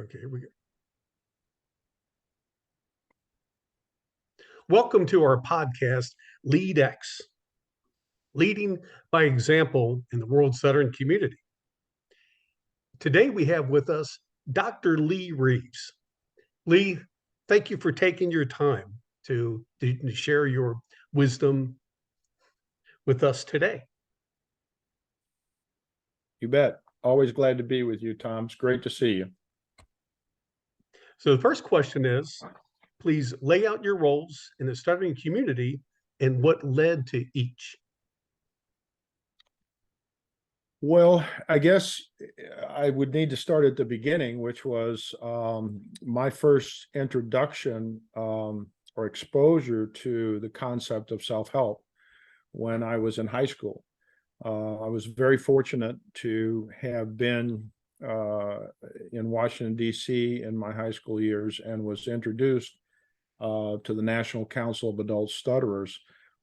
Okay, here we go. Welcome to our podcast, LeadX, leading by example in the world stuttering community. Today we have with us Dr. Lee Reeves. Lee, thank you for taking your time to share your wisdom with us today. You bet. Always glad to be with you, Tom. It's great to see you. So the first question is, please lay out your roles in the stuttering community and what led to each. Well, I guess I would need to start at the beginning, which was my first introduction or exposure to the concept of self-help when I was in high school. I was very fortunate to have been in Washington, D.C. in my high school years and was introduced to the National Council of Adult Stutterers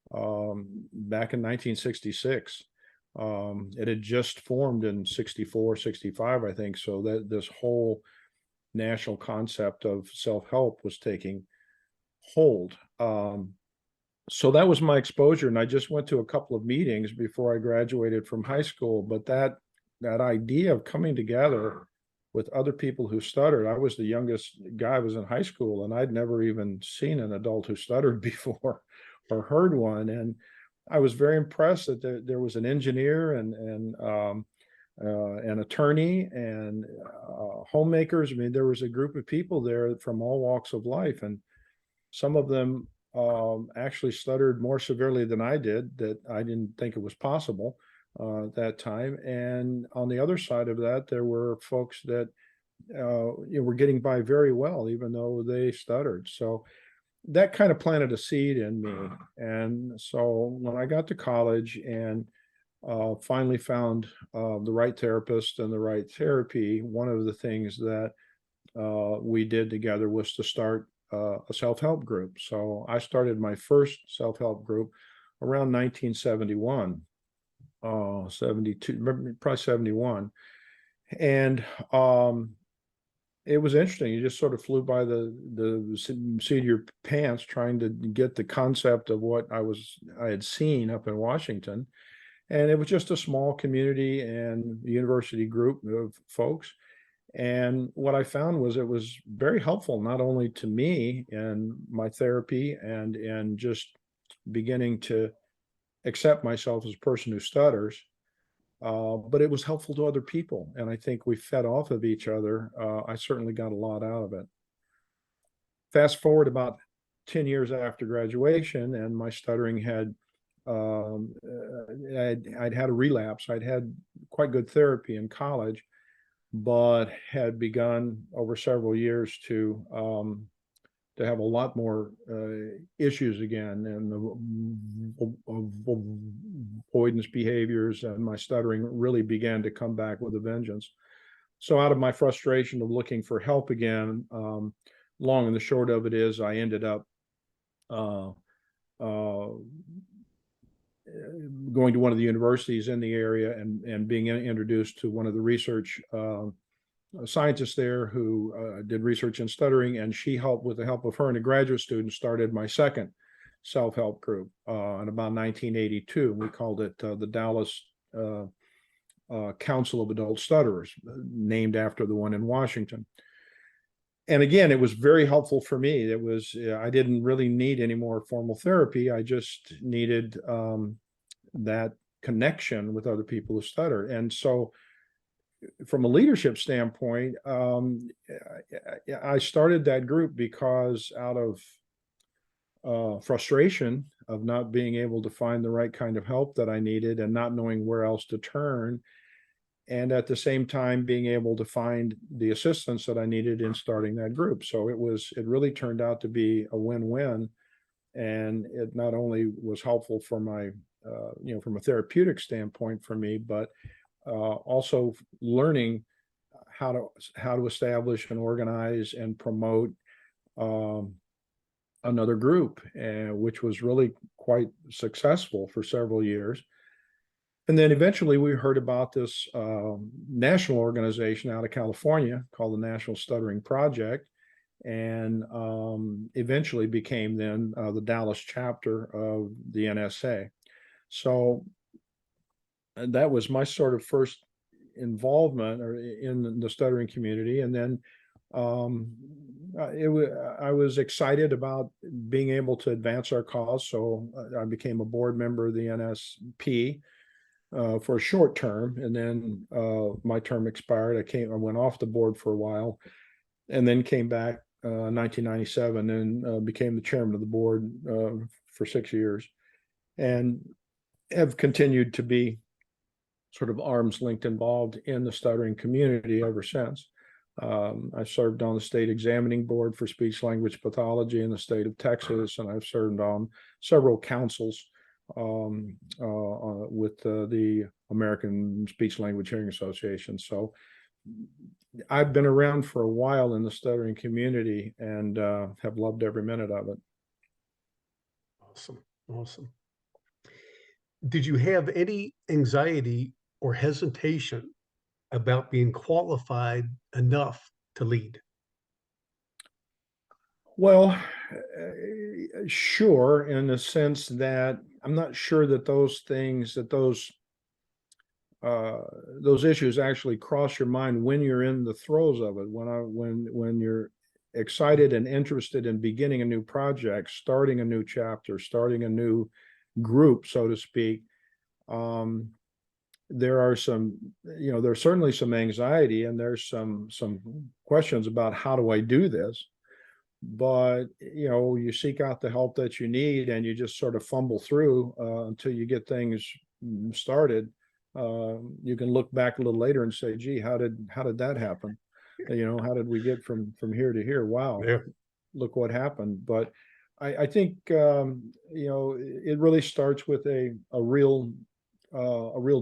back in 1966. It had just formed in 64, 65, I think. So that this whole national concept of self-help was taking hold. So that was my exposure. And I just went to a couple of meetings before I graduated from high school. But that idea of coming together with other people who stuttered, I was the youngest guy. I was in high school, and I'd never even seen an adult who stuttered before or heard one. And I was very impressed that there was an engineer and an attorney and homemakers. I mean, there was a group of people there from all walks of life, and some of them actually stuttered more severely than I did, that I didn't think it was possible at that time. And on the other side of that, there were folks that were getting by very well, even though they stuttered. So that kind of planted a seed in me. And so when I got to college and finally found the right therapist and the right therapy, one of the things that we did together was to start a self-help group. So I started my first self-help group around 1971, 72, probably 71. And it was interesting. You just sort of flew by the seat of your pants trying to get the concept of what I had seen up in Washington. And it was just a small community and university group of folks. And what I found was it was very helpful, not only to me and my therapy and just beginning to accept myself as a person who stutters, but it was helpful to other people. And I think we fed off of each other. I certainly got a lot out of it. Fast forward about 10 years after graduation, and my stuttering had, I'd had a relapse. I'd had quite good therapy in college, but had begun over several years to have a lot more issues again, and avoidance behaviors, and my stuttering really began to come back with a vengeance. So out of my frustration of looking for help again, long and the short of it is I ended up going to one of the universities in the area and being introduced to one of the research scientists there who did research in stuttering, and she helped, with the help of her and a graduate student, started my second self-help group in about 1982. We called it the Dallas Council of Adult Stutterers, named after the one in Washington. And again, it was very helpful for me. It was, I didn't really need any more formal therapy. I just needed that connection with other people who stutter. And so from a leadership standpoint, I started that group because out of frustration of not being able to find the right kind of help that I needed and not knowing where else to turn, and at the same time being able to find the assistance that I needed in starting that group. So it really turned out to be a win-win. And it not only was helpful for my, from a therapeutic standpoint for me, but also learning how to establish and organize and promote another group, which was really quite successful for several years. And then eventually we heard about this national organization out of California called the National Stuttering Project, and eventually became then the Dallas chapter of the NSA. So that was my sort of first involvement in the stuttering community. And then I was excited about being able to advance our cause. So I became a board member of the NSP for a short term, and then my term expired. I went off the board for a while, and then came back in 1997 and became the chairman of the board for 6 years, and have continued to be sort of arm's length involved in the stuttering community ever since. I served on the state examining board for speech language pathology in the state of Texas, and I've served on several councils with the American Speech Language Hearing Association. So I've been around for a while in the stuttering community and have loved every minute of it. Awesome. Awesome. Did you have any anxiety or hesitation about being qualified enough to lead? Well, sure, in the sense that I'm not sure that those issues actually cross your mind when you're in the throes of it. When you're excited and interested in beginning a new project, starting a new chapter, starting a new group, so to speak, there are there's certainly some anxiety, and there's some questions about how do I do this. But you seek out the help that you need, and you just sort of fumble through until you get things started. You can look back a little later and say, gee, how did that happen? How did we get from here to here? Wow, Yeah. look what happened. But I think it really starts with a real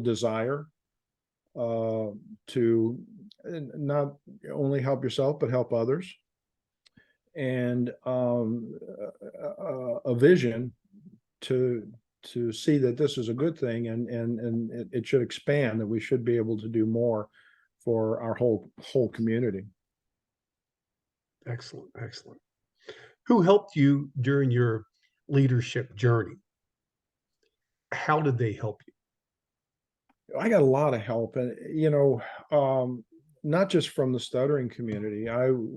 desire to not only help yourself but help others, and a vision to see that this is a good thing, and it should expand, that we should be able to do more for our whole community. Excellent. Excellent. Who helped you during your leadership journey? How did they help you? I got a lot of help, and not just from the stuttering community. I'm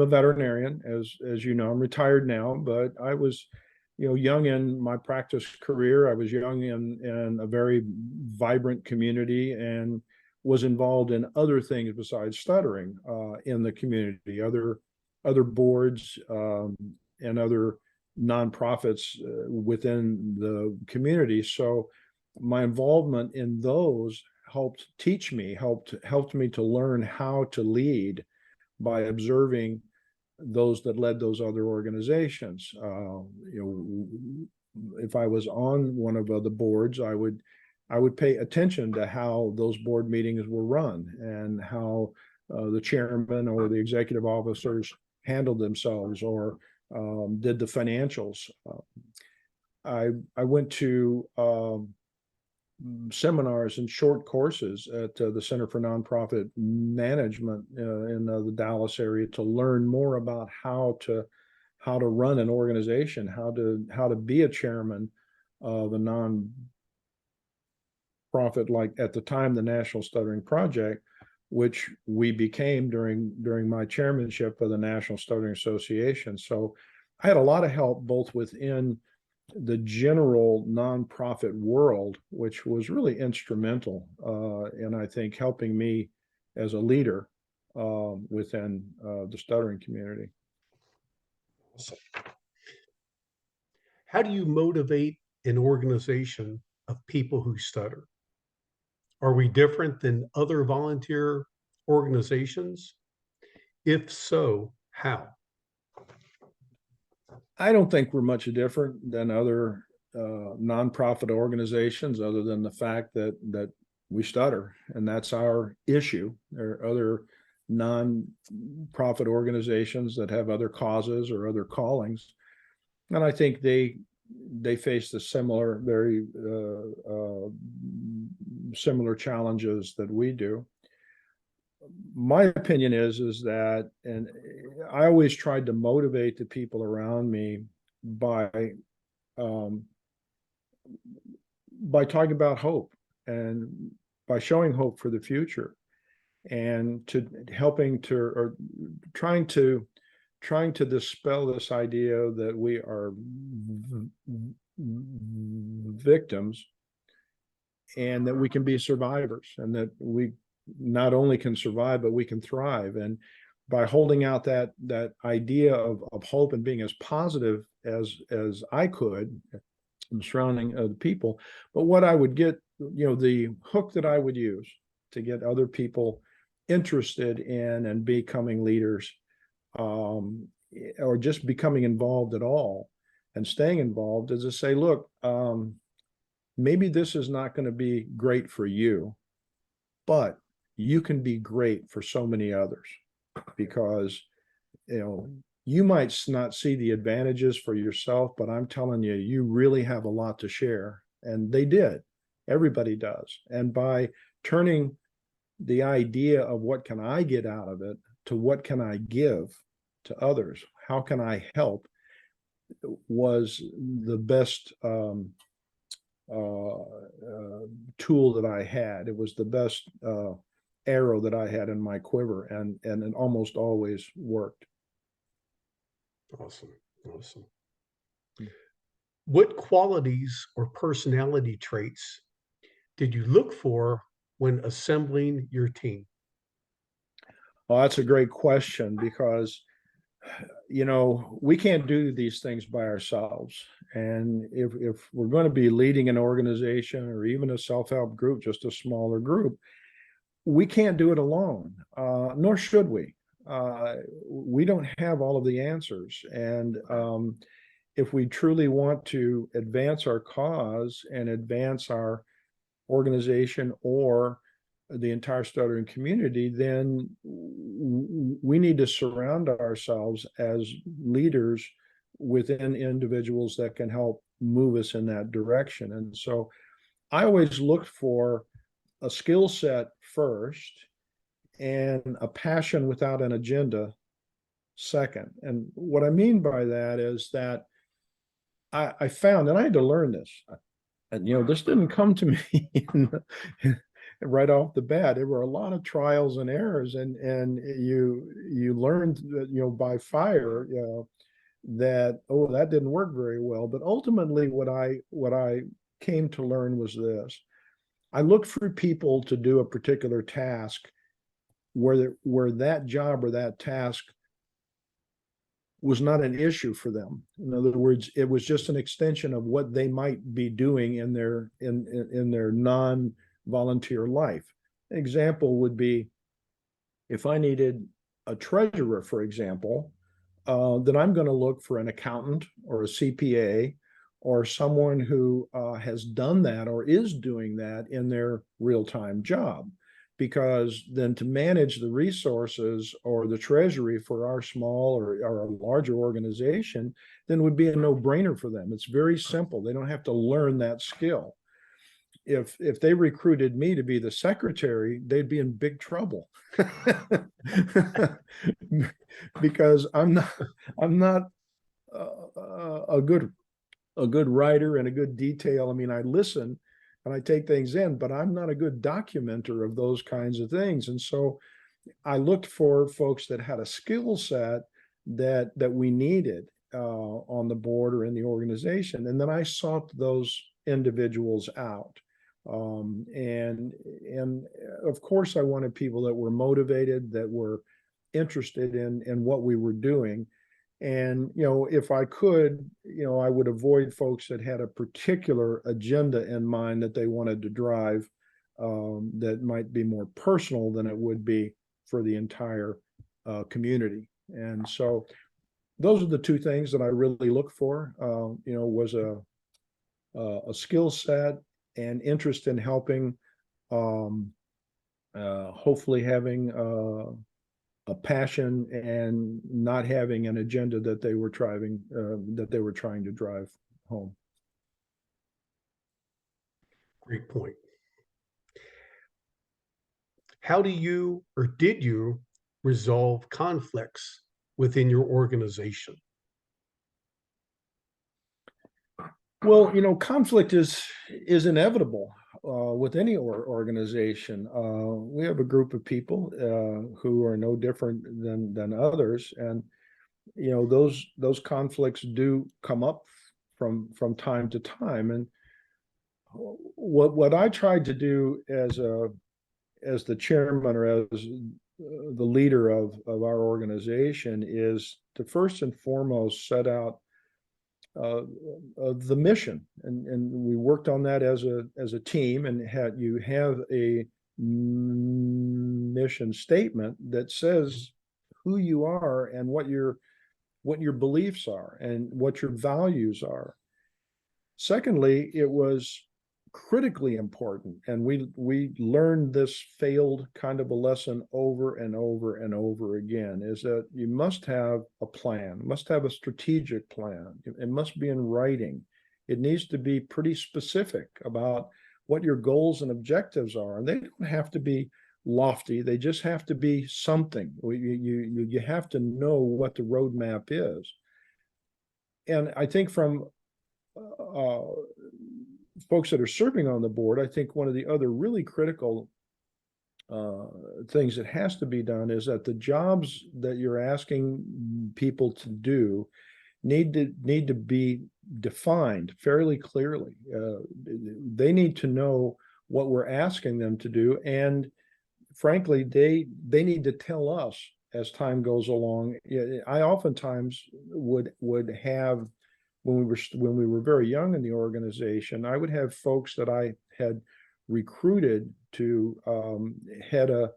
a veterinarian, as you know. I'm retired now, but I was, young in my practice career. I was young in a very vibrant community, and was involved in other things besides stuttering in the community, other boards and other nonprofits within the community. So my involvement in those helped me to learn how to lead by observing those that led those other organizations. If I was on one of the boards, I would pay attention to how those board meetings were run, and how the chairman or the executive officers handled themselves, or did the financials. I went to seminars and short courses at the Center for Nonprofit Management in the Dallas area to learn more about how to run an organization, how to be a chairman of a nonprofit, like at the time the National Stuttering Project, which we became during my chairmanship of the National Stuttering Association. So I had a lot of help both within the general nonprofit world, which was really instrumental in, I think, helping me as a leader within the stuttering community. How do you motivate an organization of people who stutter? Are we different than other volunteer organizations? If so, how? I don't think we're much different than other nonprofit organizations, other than the fact that we stutter, and that's our issue. There are other nonprofit organizations that have other causes or other callings, and I think they they face the similar, very similar challenges that we do. My opinion is that, and I always tried to motivate the people around me by um, talking about hope and by showing hope for the future, and to helping to, or trying to dispel this idea that we are victims and that we can be survivors, and that we not only can survive but we can thrive. And by holding out that idea of hope and being as positive as I could and surrounding other people. But what I would get, the hook that I would use to get other people interested in and becoming leaders, or just becoming involved at all and staying involved, is to say, look, maybe this is not going to be great for you, but you can be great for so many others, because you might not see the advantages for yourself, but I'm telling you, you really have a lot to share. And they did. Everybody does. And by turning the idea of what can I get out of it to what can I give to others, how can I help, was the best tool that I had. It was the best arrow that I had in my quiver, and it almost always worked. Awesome. Awesome. What qualities or personality traits did you look for when assembling your team? Well, that's a great question, because we can't do these things by ourselves. And if we're going to be leading an organization or even a self-help group, just a smaller group, we can't do it alone, nor should we. We don't have all of the answers. And if we truly want to advance our cause and advance our organization or the entire stuttering community, then we need to surround ourselves as leaders within individuals that can help move us in that direction. And so I always looked for a skill set first, and a passion without an agenda second. And what I mean by that is that I found, and I had to learn this, and this didn't come to me right off the bat. There were a lot of trials and errors, and you learned, by fire, that, oh, that didn't work very well. But ultimately, what I came to learn was this: I looked for people to do a particular task where that job or that task was not an issue for them. In other words, it was just an extension of what they might be doing in their non-volunteer life. An example would be, if I needed a treasurer, for example, then I'm going to look for an accountant or a CPA or someone who has done that or is doing that in their real-time job. Because then to manage the resources or the treasury for our small or our larger organization, then would be a no-brainer for them. It's very simple. They don't have to learn that skill. If they recruited me to be the secretary, they'd be in big trouble. Because I'm not a good writer and a good detail. I mean, I listen and I take things in, but I'm not a good documenter of those kinds of things. And so I looked for folks that had a skill set that we needed on the board or in the organization. And then I sought those individuals out. And of course, I wanted people that were motivated, that were interested in what we were doing. And, if I could, I would avoid folks that had a particular agenda in mind that they wanted to drive, that might be more personal than it would be for the entire community. And so those are the two things that I really look for, was a skill set and interest in helping, hopefully having a passion and not having an agenda that they were trying to drive. home. Great point. How do you or did you resolve conflicts within your organization? Well, conflict is inevitable with any organization. We have a group of people who are no different than others, and those conflicts do come up from time to time. And what I tried to do as the chairman or as the leader of our organization is to first and foremost set out the mission, and we worked on that as a team, and you have a mission statement that says who you are and what your beliefs are and what your values are. Secondly, it was critically important, and we learned this failed kind of a lesson over and over and over again, is that you must have a plan, must have a strategic plan. It must be in writing. It needs to be pretty specific about what your goals and objectives are, and they don't have to be lofty. They just have to be something. You have to know what the roadmap is. And I think from folks that are serving on the board, I think one of the other really critical things that has to be done is that the jobs that you're asking people to do need to be defined fairly clearly. They need to know what we're asking them to do, and frankly, they need to tell us as time goes along. I oftentimes would have, when we were very young in the organization, I would have folks that I had recruited to head a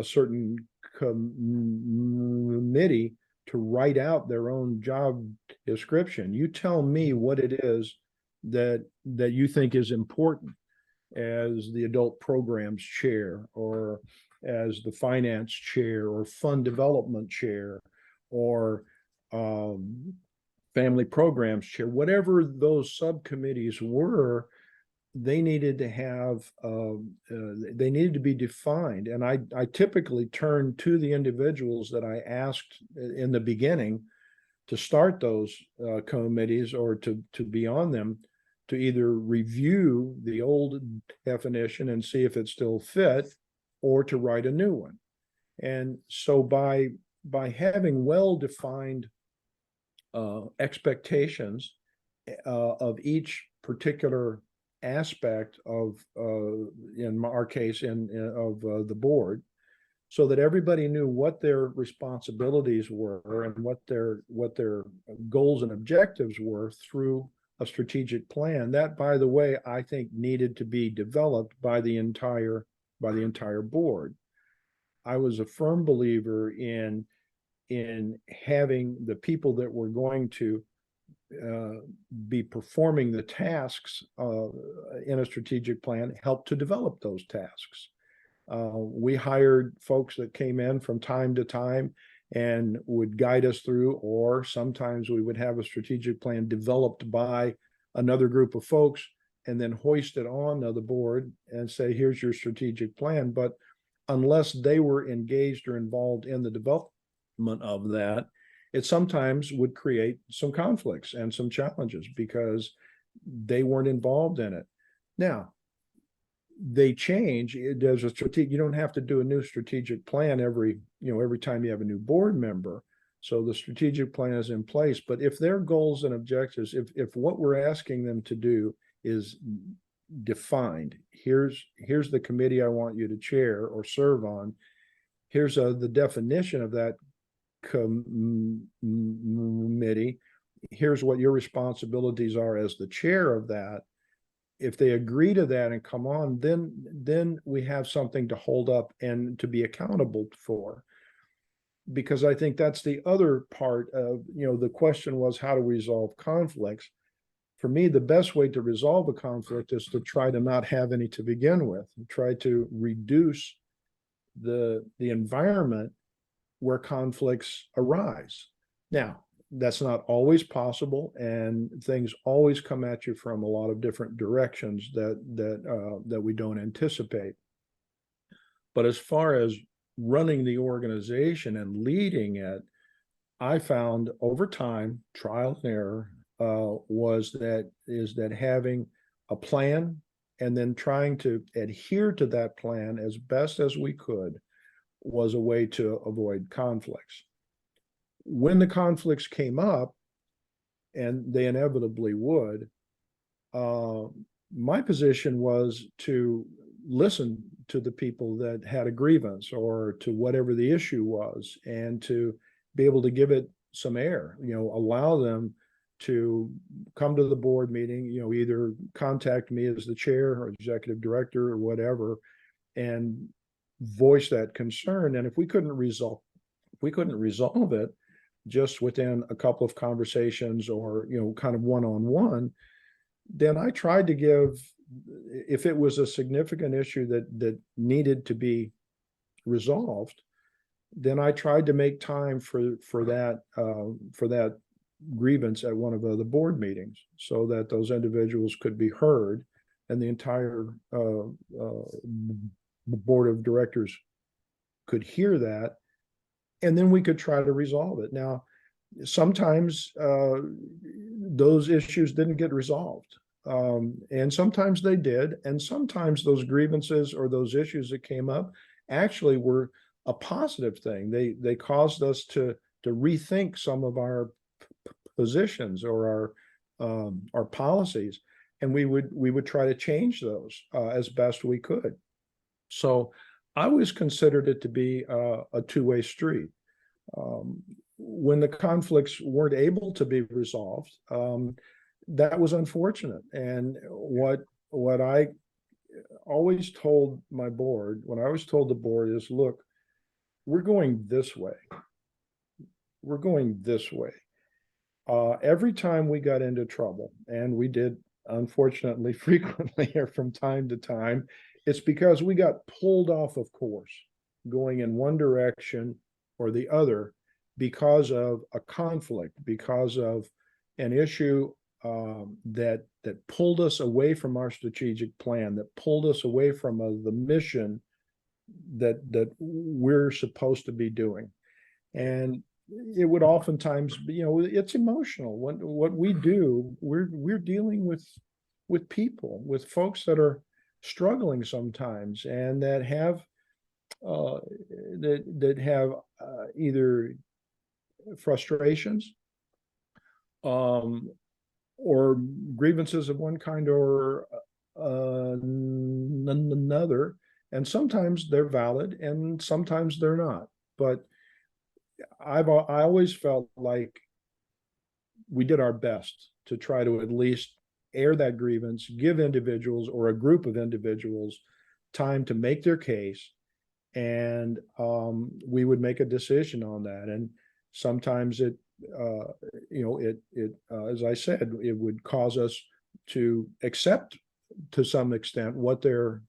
certain committee to write out their own job description. You tell me what it is that you think is important as the adult programs chair, or as the finance chair, or fund development chair, or family programs chair, whatever those subcommittees were. They needed to have they needed to be defined, and I typically turned to the individuals that I asked in the beginning to start those committees, or to be on them, to either review the old definition and see if it still fit, or to write a new one. And so by having well-defined expectations of each particular aspect of, in our case, of the board, so that everybody knew what their responsibilities were and what their goals and objectives were through a strategic plan. That, by the way, I think needed to be developed by the entire board. I was a firm believer in having the people that were going to be performing the tasks in a strategic plan help to develop those tasks. We hired folks that came in from time to time and would guide us through, or sometimes we would have a strategic plan developed by another group of folks and then hoist it on the board and say, here's your strategic plan. But unless they were engaged or involved in the development of that, it sometimes would create some conflicts and some challenges because they weren't involved in it. Now, they change. There's a strategic, you don't have to do a new strategic plan every time you have a new board member. So the strategic plan is in place. But if their goals and objectives, if what we're asking them to do is defined, here's the committee I want you to chair or serve on, here's the definition of that committee, here's what your responsibilities are as the chair of that. If they agree to that and come on, then we have something to hold up and to be accountable for. Because I think that's the other part of, the question was how to resolve conflicts. For me, the best way to resolve a conflict is to try to not have any to begin with, try to reduce the environment where conflicts arise. Now, That's not always possible, and things always come at you from a lot of different directions that we don't anticipate. But as far as running the organization and leading it, I found over time, trial and error, is that having a plan and then trying to adhere to that plan as best as we could was a way to avoid conflicts. When the conflicts came up, and they inevitably would, uh, my position was to listen to the people that had a grievance or to whatever the issue was, and to be able to give it some air, allow them to come to the board meeting, either contact me as the chair or executive director or whatever, and voice that concern. And if we couldn't resolve it just within a couple of conversations or, kind of one-on-one, then I tried to give, if it was a significant issue that needed to be resolved, then I tried to make time for that grievance at one of the board meetings, so that those individuals could be heard, and the entire board of directors could hear that, and then we could try to resolve it. Now, sometimes those issues didn't get resolved. And sometimes they did. And sometimes those grievances or those issues that came up actually were a positive thing. They caused us to rethink some of our positions or our policies, and we would try to change those as best we could. So I always considered it to be a two-way street. When the conflicts weren't able to be resolved, that was unfortunate. And what I always told my board, when I always told the board, is, look, we're going this way. We're going this way. Every time we got into trouble, and we did, unfortunately, frequently or from time to time, it's because we got pulled off of course, going in one direction or the other, because of a conflict, because of an issue that pulled us away from our strategic plan, that pulled us away from the mission that we're supposed to be doing. And it would oftentimes be, it's emotional. What we do, we're dealing with people, with folks that are struggling sometimes, and that have either frustrations or grievances of one kind or another, and sometimes they're valid and sometimes they're not. But I always felt like we did our best to try to at least air that grievance, give individuals or a group of individuals time to make their case, and we would make a decision on that. And sometimes it, as I said, it would cause us to accept to some extent what their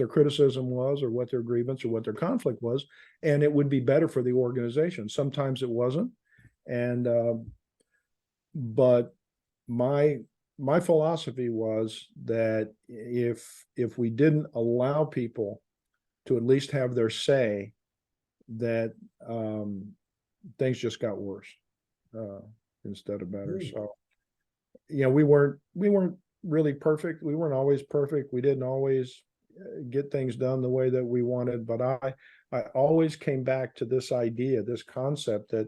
criticism was, or what their grievance or what their conflict was, and it would be better for the organization. Sometimes it wasn't, and but my philosophy was that if we didn't allow people to at least have their say, that things just got worse instead of better. So, we weren't really perfect. We weren't always perfect. We didn't always get things done the way that we wanted. But I always came back to this idea, this concept, that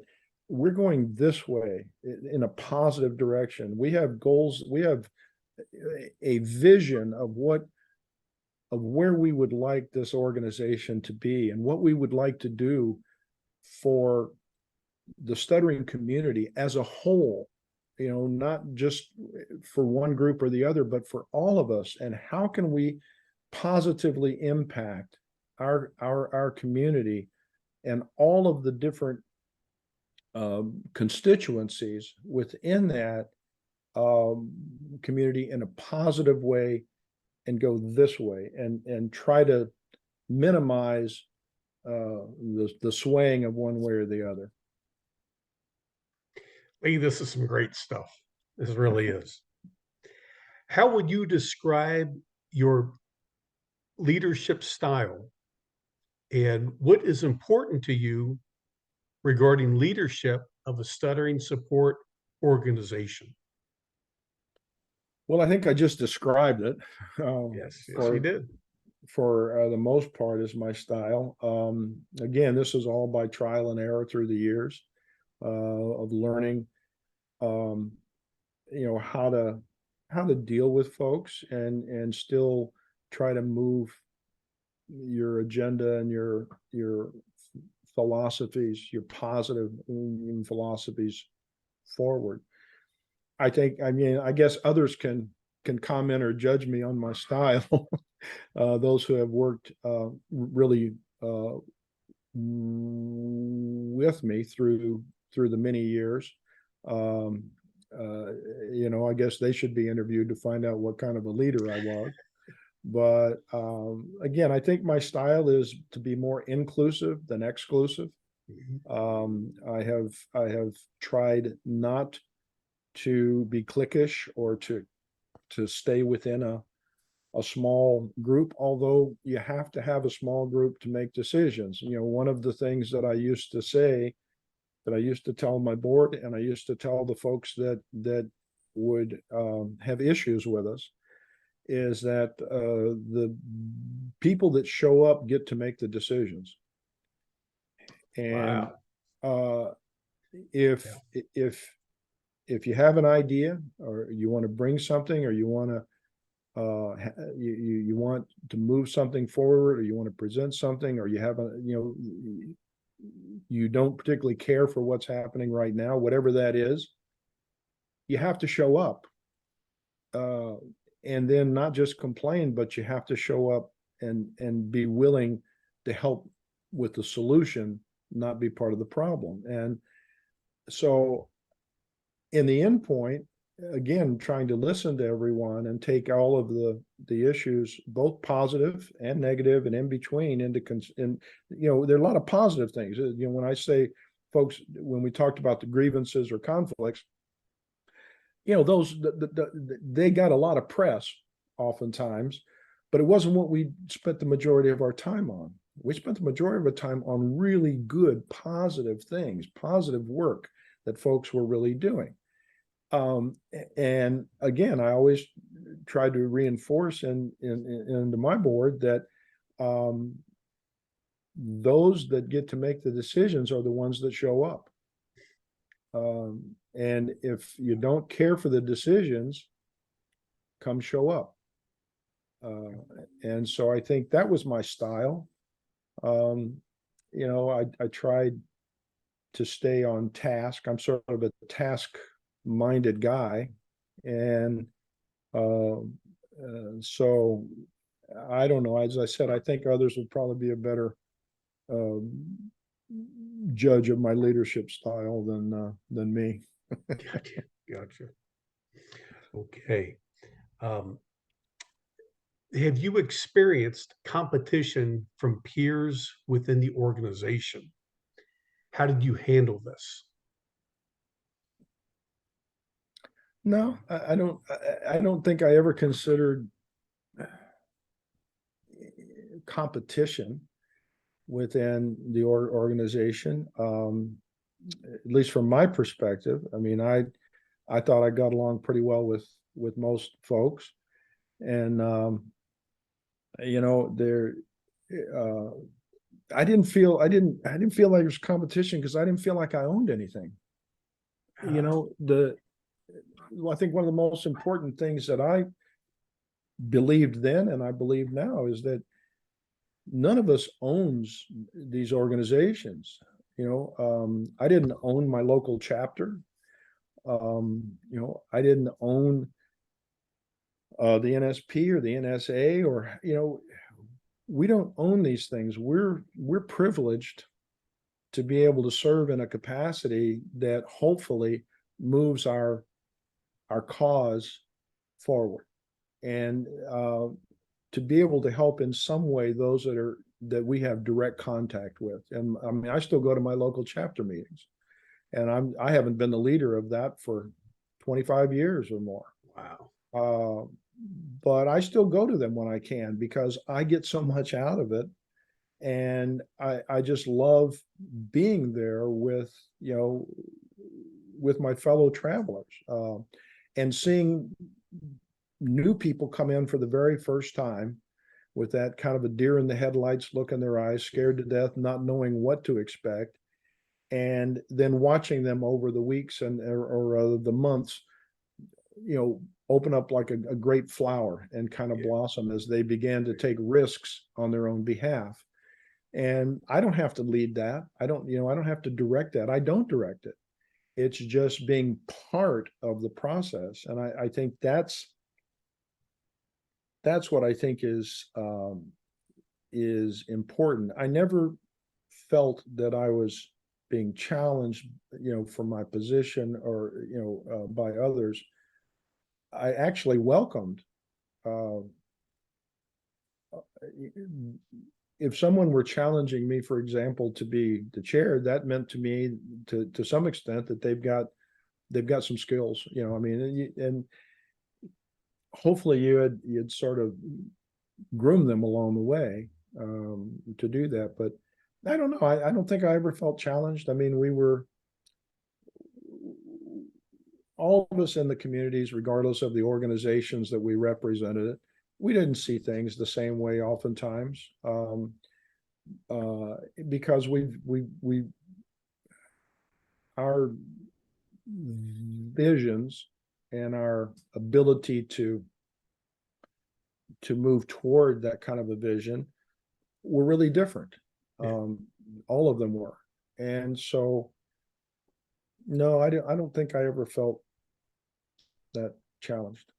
we're going this way in a positive direction. We have goals. We have a vision of where we would like this organization to be, and what we would like to do for the stuttering community as a whole, not just for one group or the other, but for all of us. And how can we positively impact our community and all of the different constituencies within that community in a positive way, and go this way, and try to minimize the swaying of one way or the other. Lee, this is some great stuff. This really is. How would you describe your leadership style and what is important to you regarding leadership of a stuttering support organization? Well, I think I just described it. Yes, yes, you For did. the most part is my style. Again, this is all by trial and error through the years of learning, um, how to deal with folks and still try to move your agenda and your philosophies, your positive philosophies forward. I mean, I guess others can comment or judge me on my style. Those who have worked really with me through the many years. Um, uh, I guess they should be interviewed to find out what kind of a leader I was. But again, I think my style is to be more inclusive than exclusive. Mhm. I have tried not to be cliquish or to stay within a small group, although you have to have a small group to make decisions. One of the things that I used to say, that I used to tell my board, and I used to tell the folks that would have issues with us, is that the people that show up get to make the decisions. And Wow. uh, Yeah. if you have an idea, or you want to bring something, or you want to you want to move something forward, or you want to present something, or you have you don't particularly care for what's happening right now, whatever that is, you have to show up, uh, and then not just complain, but you have to show up and be willing to help with the solution, not be part of the problem. And so in the end point, again, trying to listen to everyone and take all of the issues, both positive and negative and in between, and there are a lot of positive things. When I say, folks, when we talked about the grievances or conflicts, those they got a lot of press oftentimes, but it wasn't what we spent the majority of our time on. We spent the majority of our time on really good, positive things, positive work that folks were really doing. And again, I always try to reinforce into my board that those that get to make the decisions are the ones that show up. And if you don't care for the decisions, come show up. And so I think that was my style. Um, I tried to stay on task. I'm sort of a task minded guy. And so I don't know. As I said, I think others would probably be a better judge of my leadership style than me. Gotcha. Gotcha. Okay. Um, have you experienced competition from peers within the organization? How did you handle this? No, I don't. I don't think I ever considered competition within the organization. At least from my perspective. I mean, I thought I got along pretty well with most folks, and there. Uh, I didn't feel like there was competition because I didn't feel like I owned anything. You Uh, know, I think one of the most important things that I believed then and I believe now is that none of us owns these organizations. I didn't own my local chapter. I didn't own the NSP or the NSA, or we don't own these things. We're privileged to be able to serve in a capacity that hopefully moves our cause forward, and to be able to help in some way those that we have direct contact with. And I mean, I still go to my local chapter meetings, and I haven't been the leader of that for 25 years or more. Wow. Uh, but I still go to them when I can because I get so much out of it. And I just love being there with, with my fellow travelers, and seeing new people come in for the very first time with that kind of a deer in the headlights look in their eyes, scared to death, not knowing what to expect, and then watching them over the weeks or the months, open up like a great flower and kind of Yeah. blossom as they began to take risks on their own behalf. And I don't have to lead that. I don't have to direct that. I don't direct it. It's just being part of the process. And I think that's what I think is important. I never felt that I was being challenged, for my position or, by others. I actually welcomed, uh, if someone were challenging me, for example, to be the chair, that meant to me to some extent that they've got some skills, I mean, and hopefully you'd sort of groom them along the way, to do that. But I don't know. I don't think I ever felt challenged. I mean, we were all of us in the communities, regardless of the organizations that we represented, we didn't see things the same way oftentimes, uh, because we our visions and our ability to move toward that kind of a vision were really different. Yeah. Um, all of them were, and so no, I don't think I ever felt that challenged.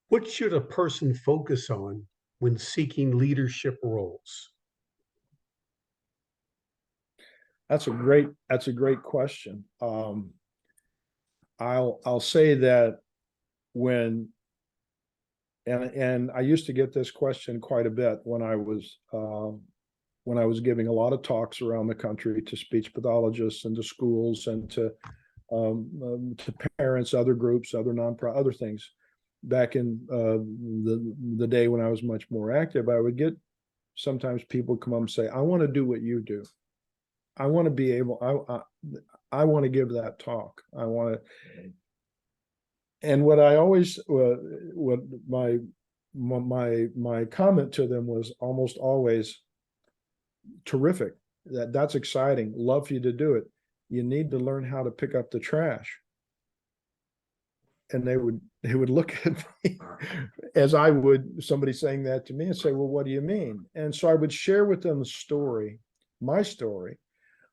What should a person focus on when seeking leadership roles? That's a great question. I'll say that when and I used to get this question quite a bit when I was giving a lot of talks around the country to speech pathologists and to schools and to parents, other groups, other nonprofit, other things. Back in the day when I was much more active, I would get sometimes people come up and say, "I want to do what you do. I want to be able. I want to give that talk. I want to." And what I always what my comment to them was almost always terrific. That's exciting. Love for you to do it. You need to learn how to pick up the trash. And they would look at me as I would somebody saying that to me and say, "Well, what do you mean?" And so I would share with them the story, my story.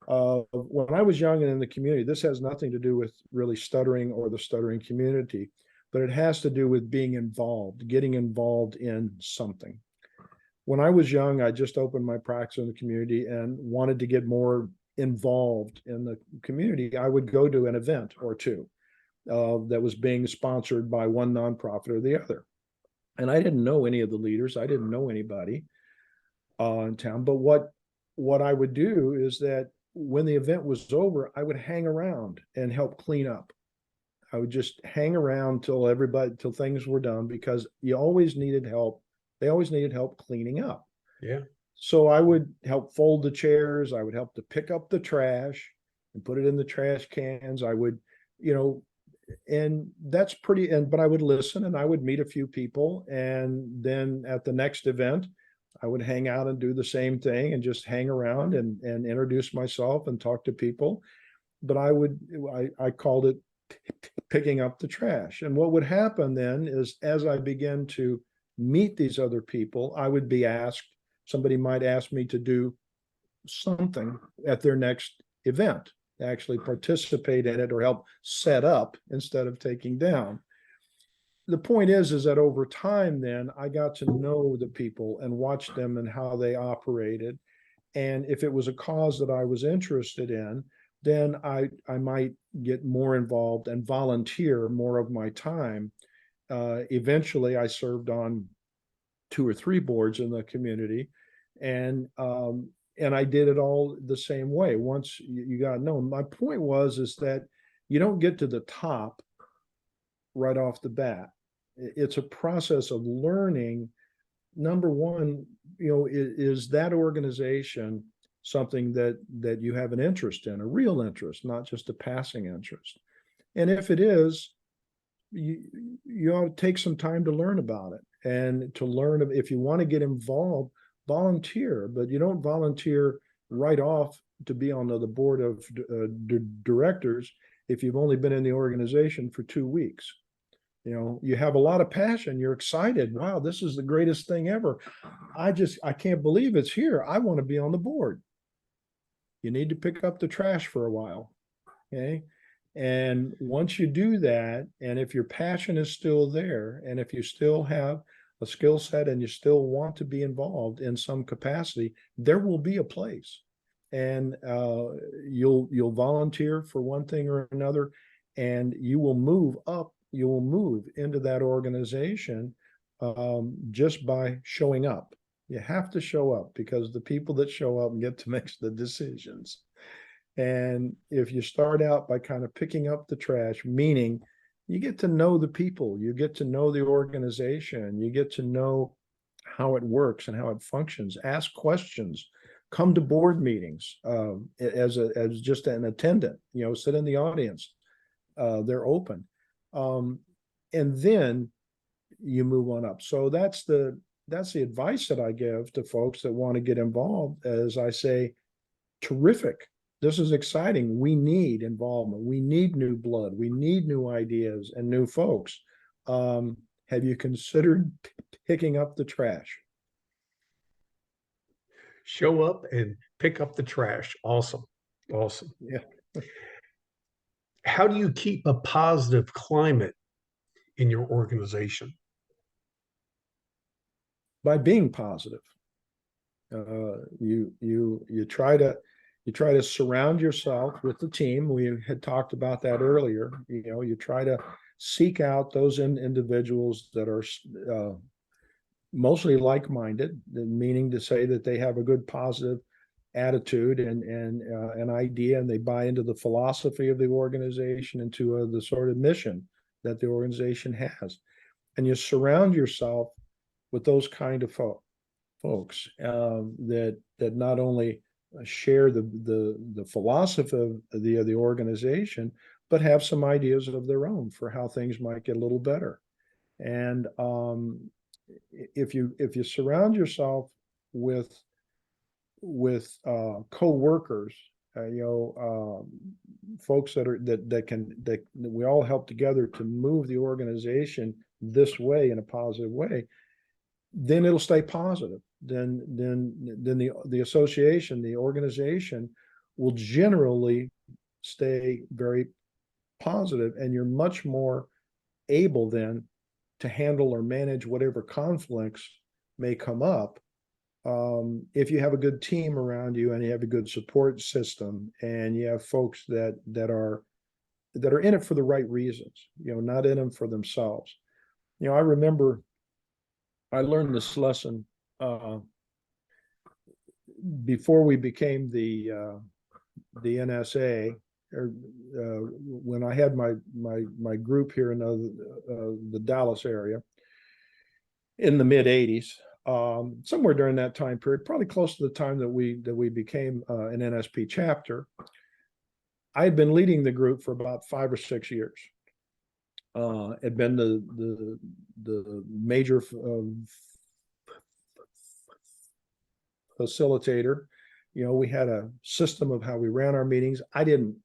When I was young and in the community, this has nothing to do with really stuttering or the stuttering community, but it has to do with being involved, getting involved in something. When I was young, I just opened my practice in the community and wanted to get more involved in the community. I would go to an event or two that was being sponsored by one nonprofit or the other. And I didn't know any of the leaders. I didn't know anybody in town. But what I would do is that when the event was over, I would hang around and help clean up. I would just hang around till things were done because you always needed help. They always needed help cleaning up. Yeah. So I would help fold the chairs. I would help to pick up the trash and put it in the trash cans. I would, you know, and that's pretty, but I would listen and I would meet a few people. And then at the next event, I would hang out and do the same thing and just hang around and introduce myself and talk to people. But I called it picking up the trash. And what would happen then is as I began to meet these other people, I would be asked, somebody might ask me to do something at their next event, actually participate in it or help set up instead of taking down. The point is that over time, then I got to know the people and watch them and how they operated. And if it was a cause that I was interested in, then I might get more involved and volunteer more of my time. Eventually, I served on two or three boards in the community, and and I did it all the same way. Once you got known, my point is that you don't get to the top right off the bat. It's a process of learning. Number one, is that organization something that you have an interest in, a real interest, not just a passing interest? And if it is, you ought to take some time to learn about it, and to learn if you want to get involved, volunteer, but you don't volunteer right off to be on the board of directors if you've only been in the organization for 2 weeks. You have a lot of passion, you're excited, wow, this is the greatest thing ever, I can't believe it's here, I want to be on the board. You need to pick up the trash for a while. Okay. And once you do that, and if your passion is still there, and if you still have a skill set and you still want to be involved in some capacity, there will be a place. And you'll volunteer for one thing or another, and you will move up, you will move into that organization just by showing up. You have to show up, because the people that show up get to make the decisions. And if you start out by kind of picking up the trash, meaning you get to know the people, you get to know the organization, you get to know how it works and how it functions, ask questions, come to board meetings as just an attendant, sit in the audience. They're open. And then you move on up. So that's the advice that I give to folks that want to get involved. As I say, terrific. This is exciting. We need involvement. We need new blood. We need new ideas and new folks. Have you considered picking up the trash? Show up and pick up the trash. Awesome. Awesome. Yeah. How do you keep a positive climate in your organization? By being positive. You try to surround yourself with the team. We had talked about that earlier. You try to seek out those individuals that are mostly like-minded, meaning to say that they have a good positive attitude and an idea, and they buy into the philosophy of the organization, into the sort of mission that the organization has. And you surround yourself with those kind of folks that not only share the philosophy of the organization, but have some ideas of their own for how things might get a little better. And if you surround yourself with co-workers, folks that we all help together to move the organization this way, in a positive way, then it'll stay positive. Then the association, the organization will generally stay very positive, and you're much more able then to handle or manage whatever conflicts may come up. If you have a good team around you, and you have a good support system, and you have folks that are in it for the right reasons, not in them for themselves. I remember I learned this lesson before we became the NSA, or when I had my group here in the Dallas area in the mid '80s. Somewhere during that time period, probably close to the time that we became an NSP chapter, I had been leading the group for about 5 or 6 years. Had been the major facilitator. We had a system of how we ran our meetings. I didn't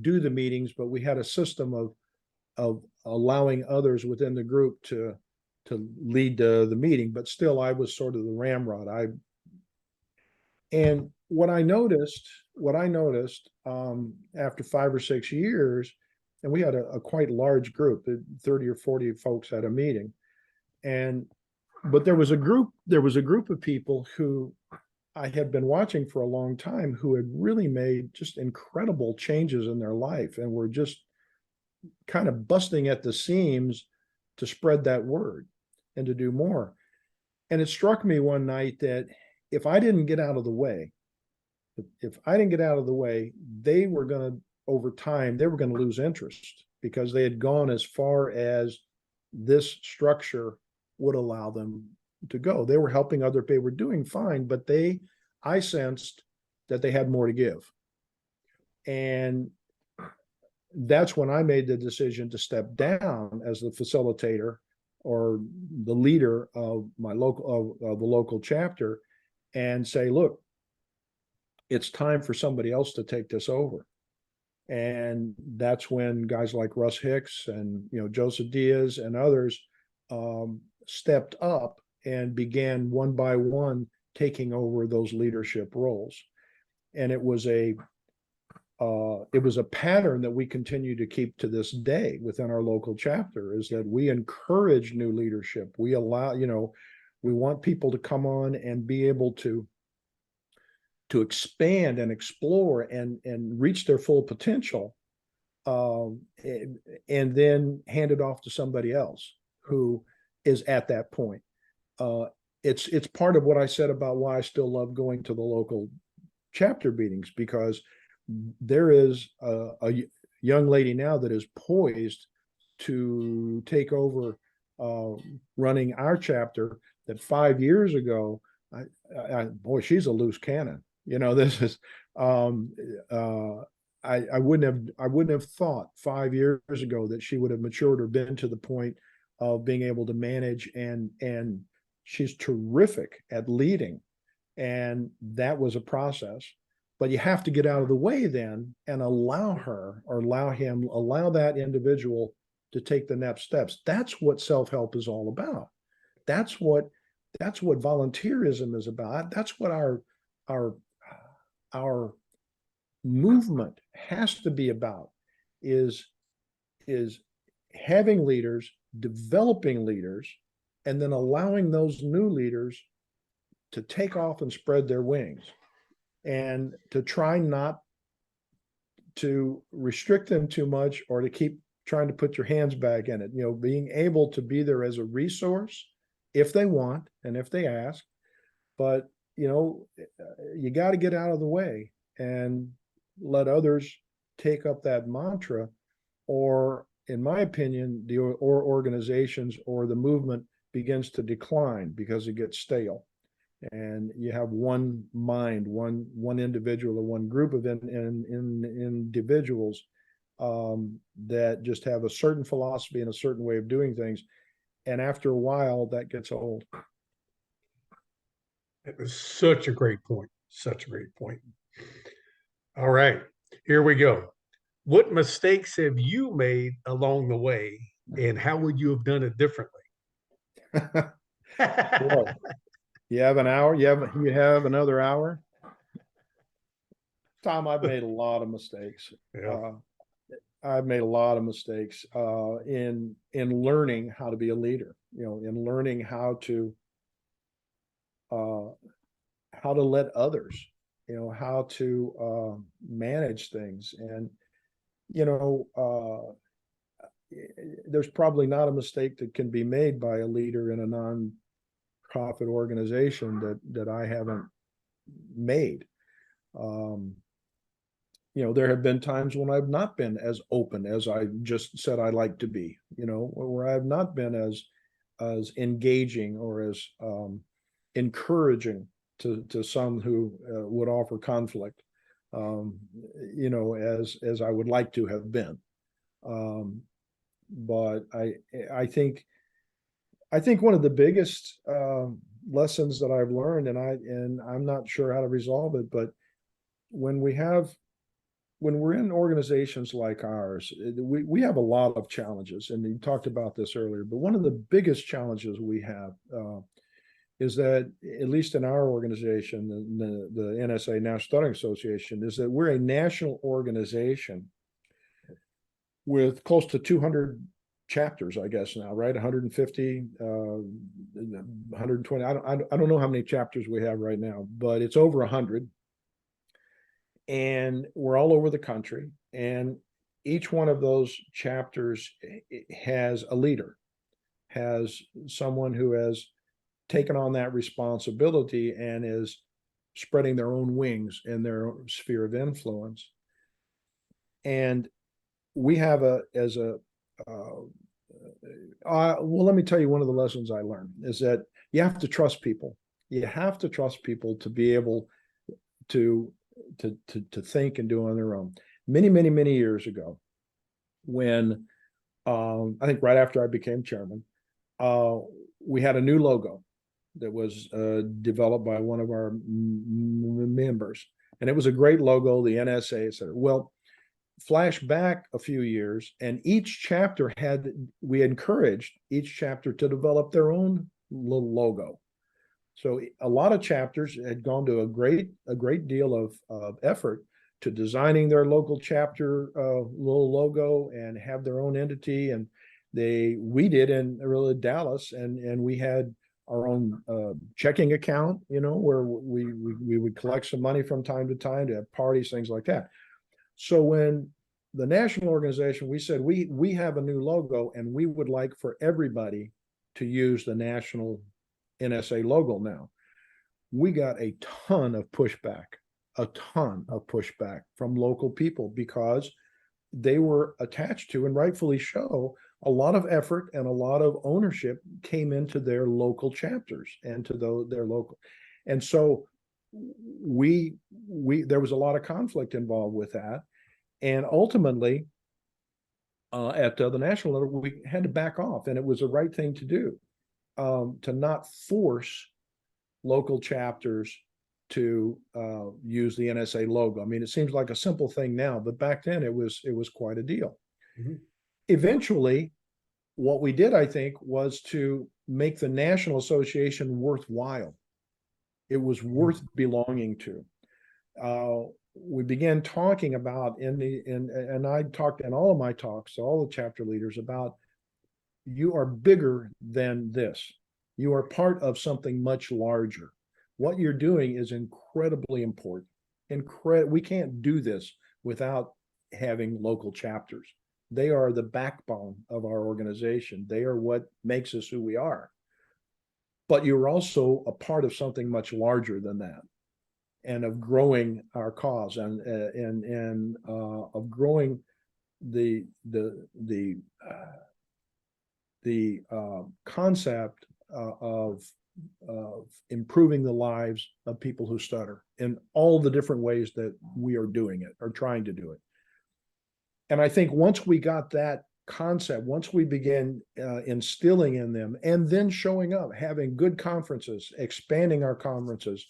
do the meetings, but we had a system of allowing others within the group to lead the meeting, but still I was sort of the ramrod. And what I noticed after 5 or 6 years, and we had a quite large group, 30 or 40 folks at a meeting, but there was a group of people who I had been watching for a long time, who had really made just incredible changes in their life, and were just kind of busting at the seams to spread that word and to do more. And it struck me one night that if I didn't get out of the way, if I didn't get out of the way, they were going to, over time, they were going to lose interest because they had gone as far as this structure would allow them to go. They were helping other people, were doing fine, but I sensed that they had more to give. And that's when I made the decision to step down as the facilitator or the leader of my of the local chapter and say, look, it's time for somebody else to take this over. And that's when guys like Russ Hicks and Joseph Diaz and others stepped up and began one by one taking over those leadership roles. And it was a pattern that we continue to keep to this day within our local chapter, is that we encourage new leadership. We allow, we want people to come on and be able to expand and explore and reach their full potential, and then hand it off to somebody else who is at that point. It's part of what I said about why I still love going to the local chapter meetings, because there is a young lady now that is poised to take over running our chapter that 5 years ago, boy, she's a loose cannon. This is I wouldn't have thought 5 years ago that she would have matured or been to the point of being able to manage, and she's terrific at leading. And that was a process. But you have to get out of the way then and allow her or allow him, allow that individual to take the next steps. That's what self-help is all about. That's what volunteerism is about. That's what our movement has to be about, is having leaders, developing leaders, and then allowing those new leaders to take off and spread their wings, and to try not to restrict them too much or to keep trying to put your hands back in it. Being able to be there as a resource if they want and if they ask, but you got to get out of the way and let others take up that mantra, or in my opinion, the organizations or the movement begins to decline because it gets stale. And you have one mind, one individual, or one group of individuals that just have a certain philosophy and a certain way of doing things. And after a while, that gets old. It was such a great point. Such a great point. All right, here we go. What mistakes have you made along the way, and how would you have done it differently? Boy, you have an hour. You have another hour. Tom, I've made a lot of mistakes. Yeah. I've made a lot of mistakes in learning how to be a leader. In learning how to let others, how to manage things, and there's probably not a mistake that can be made by a leader in a non-profit organization that I haven't made. There have been times when I've not been as open as I just said I like to be, where I've not been as engaging or as encouraging to some who would offer conflict, as I would like to have been. But I think one of the biggest lessons that I've learned, and I'm not sure how to resolve it, but when we're in organizations like ours, we have a lot of challenges, and you talked about this earlier, but one of the biggest challenges we have is that, at least in our organization, the NSA, National Stuttering Association, is that we're a national organization with close to 200 chapters, I guess now, right? 150, 120. I don't know how many chapters we have right now, but it's over 100. And we're all over the country. And each one of those chapters has a leader, has someone who has taken on that responsibility and is spreading their own wings in their sphere of influence. And we have well, let me tell you, one of the lessons I learned is that you have to trust people. You have to trust people to be able to think and do on their own. Many years ago, when I think right after I became chairman, we had a new logo that was developed by one of our members, and it was a great logo, the NSA, et cetera. Well, flash back a few years, and each chapter we encouraged each chapter to develop their own little logo. So a lot of chapters had gone to a great deal of effort to designing their local chapter little logo and have their own entity. And we did in really Dallas, and we had our own checking account, where we would collect some money from time to time to have parties, things like that. So when the national organization, we said we have a new logo and we would like for everybody to use the national NSA logo now. We got a ton of pushback from local people because they were attached to, and rightfully so, a lot of effort and a lot of ownership came into their local chapters and to their local. And so there was a lot of conflict involved with that. And ultimately, at the national level, we had to back off, and it was the right thing to do, to not force local chapters to use the NSA logo. I mean, it seems like a simple thing now, but back then it was quite a deal. Mm-hmm. Eventually, what we did, I think, was to make the National Association worthwhile. It was worth belonging to. We began talking about and I talked in all of my talks to all the chapter leaders about, you are bigger than this. You are part of something much larger. What you're doing is incredibly important. We can't do this without having local chapters. They are the backbone of our organization. They are what makes us who we are. But you're also a part of something much larger than that, and of growing our cause and of growing the concept of improving the lives of people who stutter in all the different ways that we are doing it or trying to do it. And I think once we got that concept, once we began instilling in them, and then showing up, having good conferences, expanding our conferences,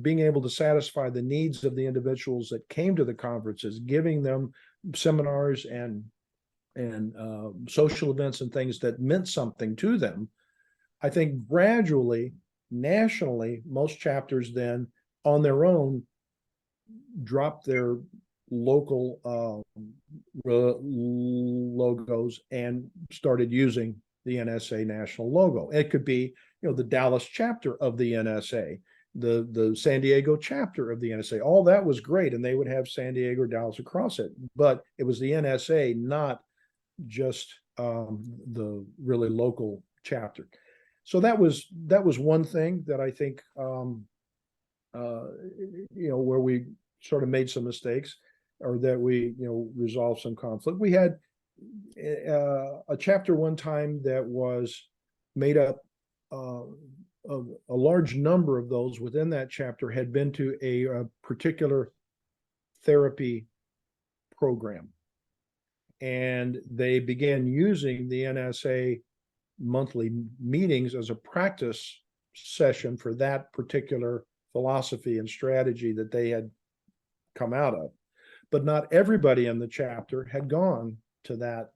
being able to satisfy the needs of the individuals that came to the conferences, giving them seminars and social events and things that meant something to them. I think gradually, nationally, most chapters then on their own dropped their local logos and started using the NSA national logo. It could be, the Dallas chapter of the NSA, the San Diego chapter of the NSA. All that was great, and they would have San Diego or Dallas across it, but it was the NSA, not just the really local chapter. So that was one thing that I think where we sort of made some mistakes, or that we resolved some conflict. We had a chapter one time that was made up of a large number of those within that chapter had been to a particular therapy program, and they began using the NSA monthly meetings as a practice session for that particular philosophy and strategy that they had come out of. But not everybody in the chapter had gone to that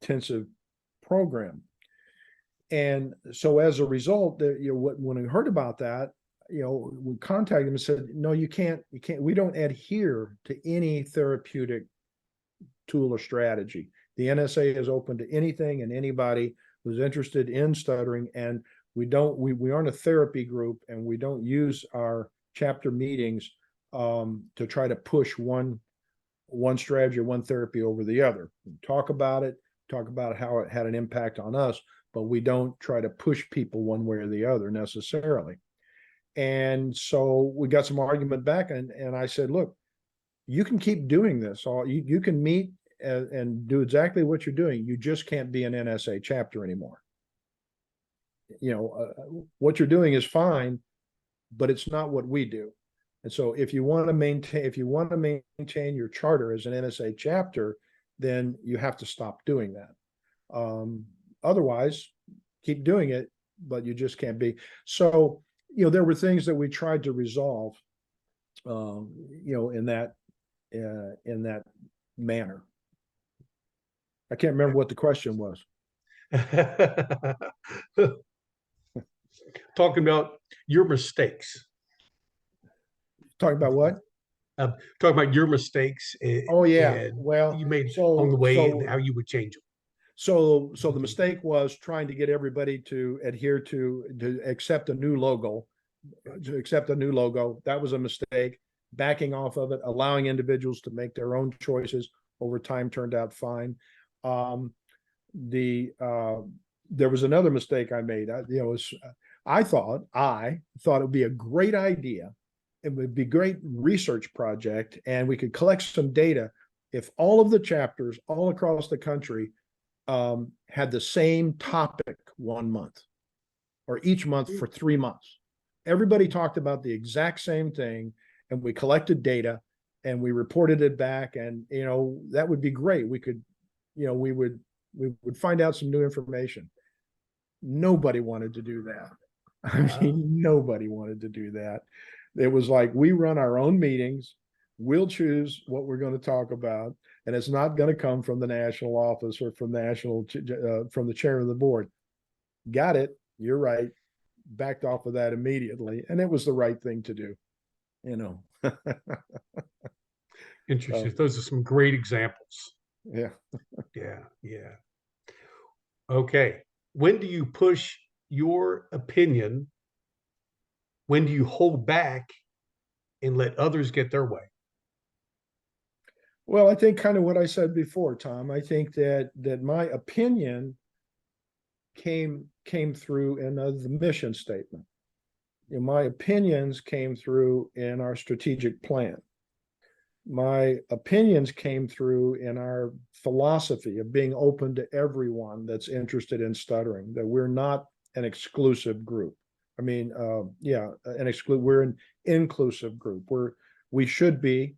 intensive program. And so as a result, when we heard about that, we contacted them and said, no, you can't, we don't adhere to any therapeutic tool or strategy. The NSA is open to anything and anybody who's interested in stuttering, and we aren't a therapy group, and we don't use our chapter meetings to try to push one one strategy or one therapy over the other. We talk about it, talk about how it had an impact on us, but we don't try to push people one way or the other necessarily. And so we got some argument back, and I said, look, you can keep doing this. You can meet and do exactly what you're doing. You just can't be an NSA chapter anymore. What you're doing is fine, but it's not what we do. And so if you want to maintain your charter as an NSA chapter, then you have to stop doing that. Otherwise, keep doing it, but you just can't be. So, there were things that we tried to resolve, in that manner. I can't remember what the question was. Talking about your mistakes. Talking about what? Talking about your mistakes Oh yeah. and Well, you made along the way and how you would change them. So the mistake was trying to get everybody to adhere to accept a new logo, That was a mistake. Backing off of it, allowing individuals to make their own choices over time turned out fine. There was another mistake I made. I thought it would be a great idea. It would be a great research project, and we could collect some data if all of the chapters all across the country had the same topic 1 month or each month for 3 months. Everybody talked about the exact same thing, and we collected data and we reported it back, and that would be great. We could, we would find out some new information. Nobody wanted to do that. I mean, nobody wanted to do that. It was like, we run our own meetings. We'll choose what we're going to talk about, and it's not going to come from the national office or from from the chair of the board. Got it. You're right. Backed off of that immediately, and it was the right thing to do. Interesting. Those are some great examples. Yeah. Yeah. Okay. When do you push your opinion? When do you hold back and let others get their way? Well, I think kind of what I said before, Tom. I think that my opinion came through in the mission statement. My opinions came through in our strategic plan. My opinions came through in our philosophy of being open to everyone that's interested in stuttering, that we're not an exclusive group. I mean, we're an inclusive group. We should be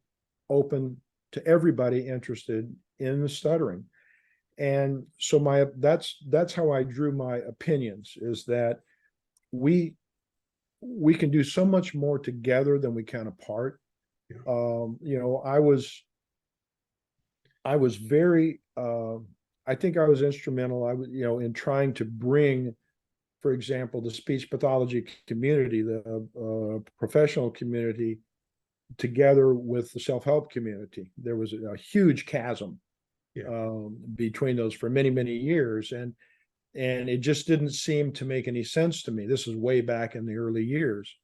open to everybody interested in the stuttering. And so that's how I drew my opinions, is that we can do so much more together than we can apart. Yeah. I was very I think I was instrumental. In trying to bring, for example, the speech pathology community, the professional community, together with the self-help community. There was a huge chasm between those for many, many years. And it just didn't seem to make any sense to me. This is way back in the early years.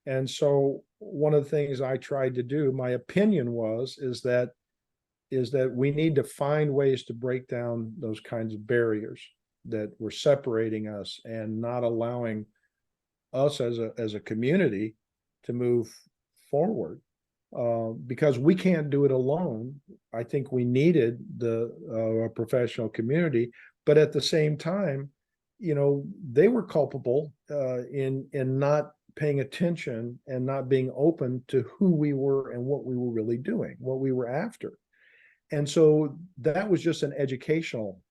And so one of the things I tried to do, my opinion is that we need to find ways to break down those kinds of barriers that were separating us and not allowing us as a community to move forward, because we can't do it alone. I think we needed the professional community, but at the same time, they were culpable in not paying attention and not being open to who we were and what we were really doing, what we were after. And so that was just an educational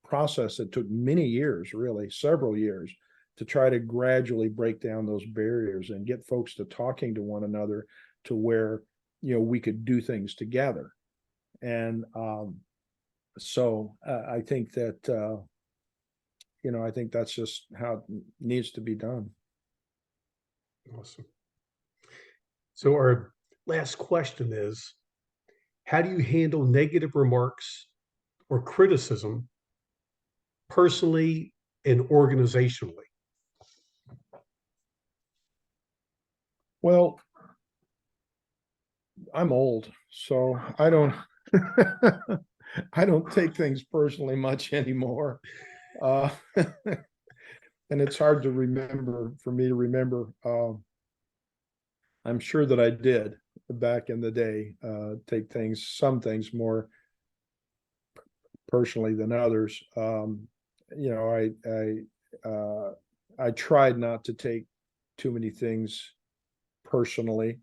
process that took many years, really several years, to try to gradually break down those barriers and get folks to talking to one another to where, we could do things together. And so I think that, I think that's just how it needs to be done. Awesome. So our last question is, how do you handle negative remarks or criticism personally and organizationally? Well, I'm old. So I don't I don't take things personally much anymore. Uh, and it's hard to remember for me to remember. I'm sure that I did back in the day take some things more personally than others. You know, I tried not to take too many things personally.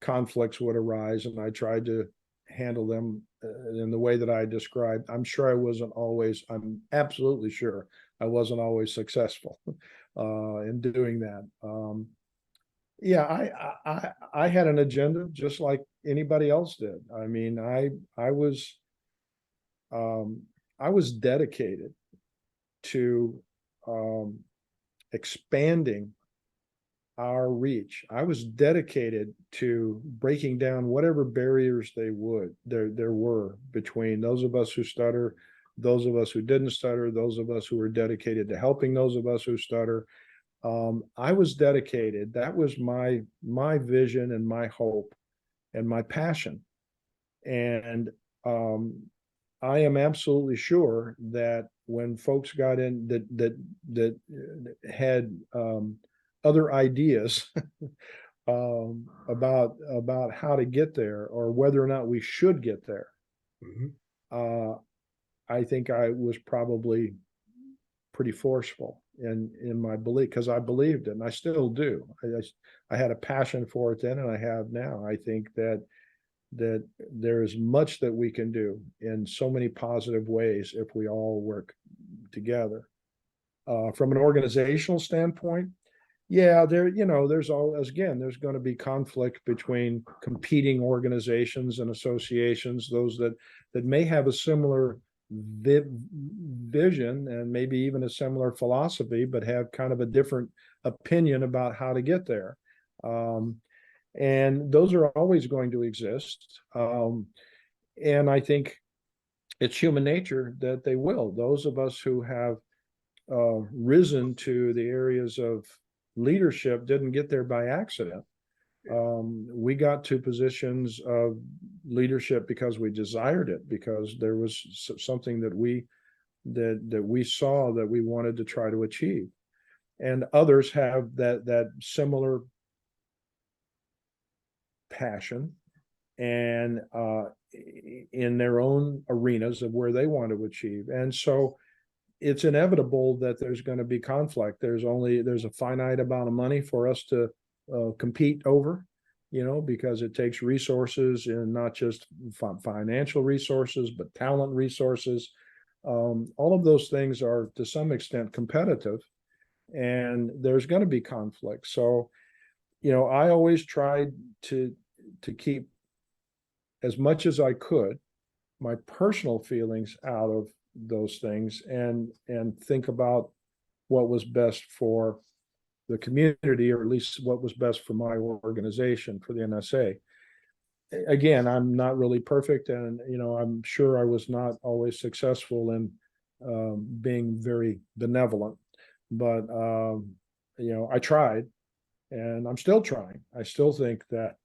Conflicts would arise, and I tried to handle them in the way that I described. I'm sure I wasn't always. I'm absolutely sure I wasn't always successful in doing that. Yeah, I had an agenda just like anybody else did. I mean, um, I was dedicated to um, expanding our reach. I was dedicated to breaking down whatever barriers there were between those of us who stutter, those of us who didn't stutter, those of us who were dedicated to helping those of us who stutter. I was dedicated. That was my vision and my hope and my passion. And I am absolutely sure that when folks got in that had other ideas about how to get there or whether or not we should get there, Mhm. uh, I think I was probably pretty forceful in my belief because I believed it and I still do. I had a passion for it then and I have now. I think that there is much that we can do in so many positive ways if we all work together. From an organizational standpoint, yeah, there's always again, there's going to be conflict between competing organizations and associations, those that may have a similar vision and maybe even a similar philosophy, but have kind of a different opinion about how to get there. Um, and those are always going to exist. And I think it's human nature that they will. Those of us who have risen to the areas of leadership didn't get there by accident. We got to positions of leadership because we desired it, because there was something that we saw that we wanted to try to achieve. And others have that similar passion and in their own arenas of where they want to achieve. And so it's inevitable that there's going to be conflict. There's a finite amount of money for us to compete over, because it takes resources and not just financial resources, but talent resources. All of those things are to some extent competitive, and there's going to be conflict. So, I always tried to keep as much as I could my personal feelings out of those things and think about what was best for the community, or at least what was best for my organization, for the NSA. Again, I'm not really perfect, and I'm sure I was not always successful in being very benevolent, but I tried, and I'm still trying. I still think that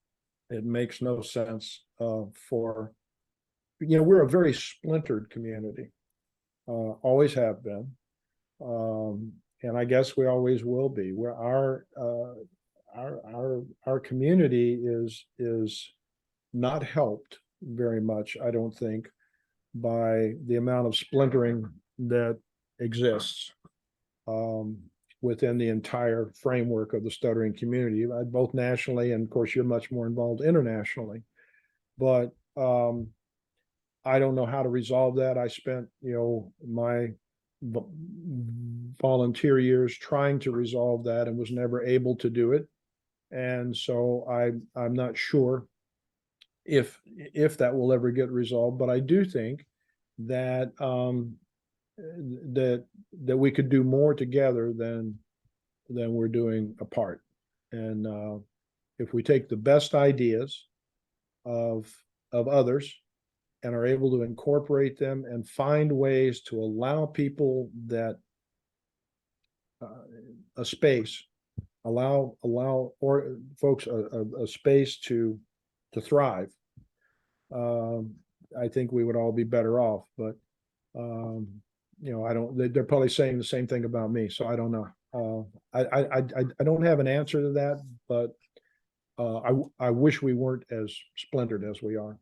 it makes no sense for we're a very splintered community, always have been, and I guess we always will be. Where our community is not helped very much, I don't think, by the amount of splintering that exists um, within the entire framework of the stuttering community, both nationally and, of course, you're much more involved internationally. But I don't know how to resolve that. I spent, my volunteer years trying to resolve that and was never able to do it. And so I'm not sure if that will ever get resolved, but I do think that that we could do more together than we're doing apart. And if we take the best ideas of others and are able to incorporate them and find ways to allow people that a space, allow or folks a space to thrive, I think we would all be better off. But I don't. They're probably saying the same thing about me, so I don't know. I don't have an answer to that, but I wish we weren't as splintered as we are.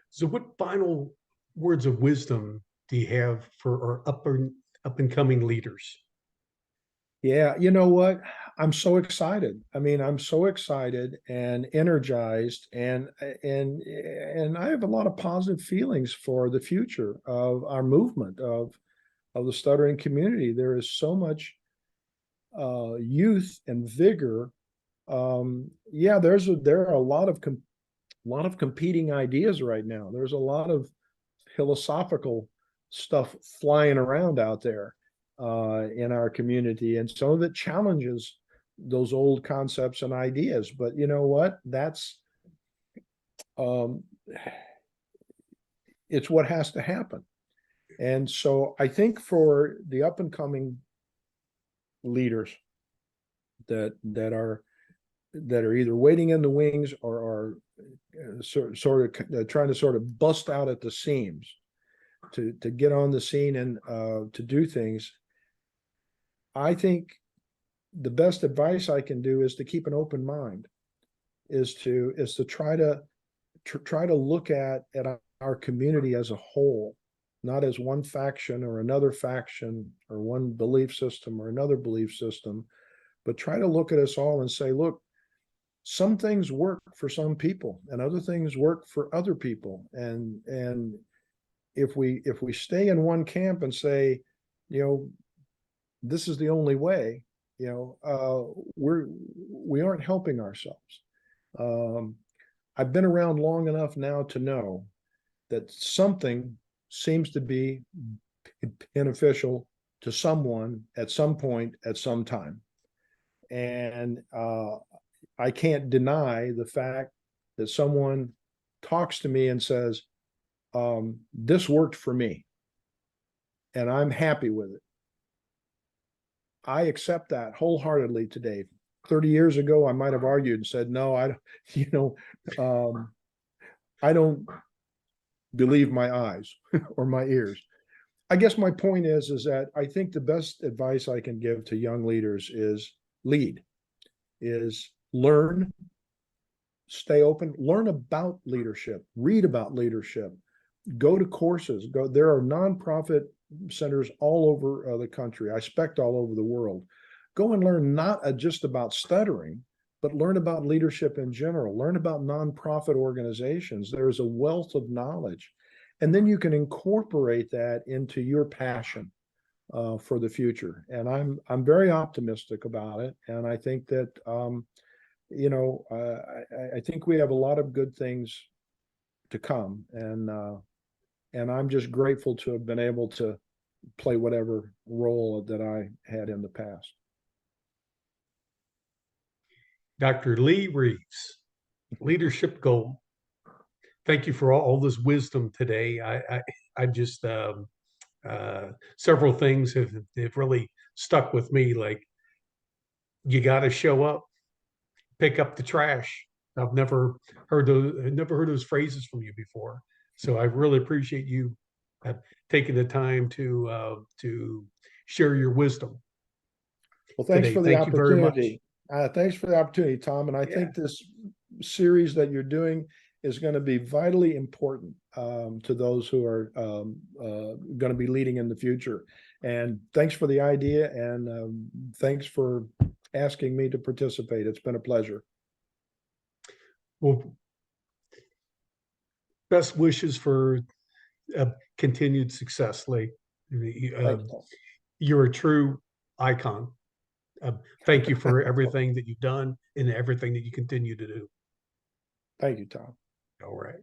So, what final words of wisdom do you have for our up and coming leaders? Yeah, you know what? I'm so excited. I mean, I'm so excited and energized, and I have a lot of positive feelings for the future of our movement of the stuttering community. There is so much youth and vigor. Yeah, there are a lot of competing ideas right now. There's a lot of philosophical stuff flying around out there in our community, and some of it challenges those old concepts and ideas. But you know what? That's um, it's what has to happen. And so I think for the up and coming leaders that are either waiting in the wings or are sort of trying to sort of bust out at the seams to get on the scene and to do things. I think the best advice I can do is to keep an open mind, is to try to look at our community as a whole, not as one faction or another faction or one belief system or another belief system, but try to look at us all and say, look, some things work for some people and other things work for other people. And if we stay in one camp and say, you know, this is the only way, we aren't helping ourselves. Um, I've been around long enough now to know that something seems to be beneficial to someone at some point at some time. And I can't deny the fact that someone talks to me and says, this worked for me and I'm happy with it. I accept that wholeheartedly today. 30 years ago, I might have argued and said, no, I don't believe my eyes or my ears. I guess my point is that I think the best advice I can give to young leaders is lead, is learn, stay open, learn about leadership, read about leadership, go to courses. There are nonprofit centers all over the country. I expect all over the world. Go and learn not just about stuttering, but learn about leadership in general. Learn about nonprofit organizations. There's a wealth of knowledge, and then you can incorporate that into your passion for the future. And I'm very optimistic about it, and I think that I think we have a lot of good things to come, and I'm just grateful to have been able to play whatever role that I had in the past. Dr. Lee Reeves, Leadership Gold. Thank you for all this wisdom today. I just several things have really stuck with me. Like, you got to show up, pick up the trash. I've never heard those phrases from you before. So I really appreciate you taking the time to share your wisdom Well, thanks today. for the Thank you very much. opportunity. Thanks for the opportunity, Tom. And I think this series that you're doing is going to be vitally important to those who are going to be leading in the future. And thanks for the idea, and thanks for asking me to participate. It's been a pleasure. Well, best wishes for continued success, Lee. You're a true icon. Thank you for everything that you've done and everything that you continue to do. Thank you, Tom. All right.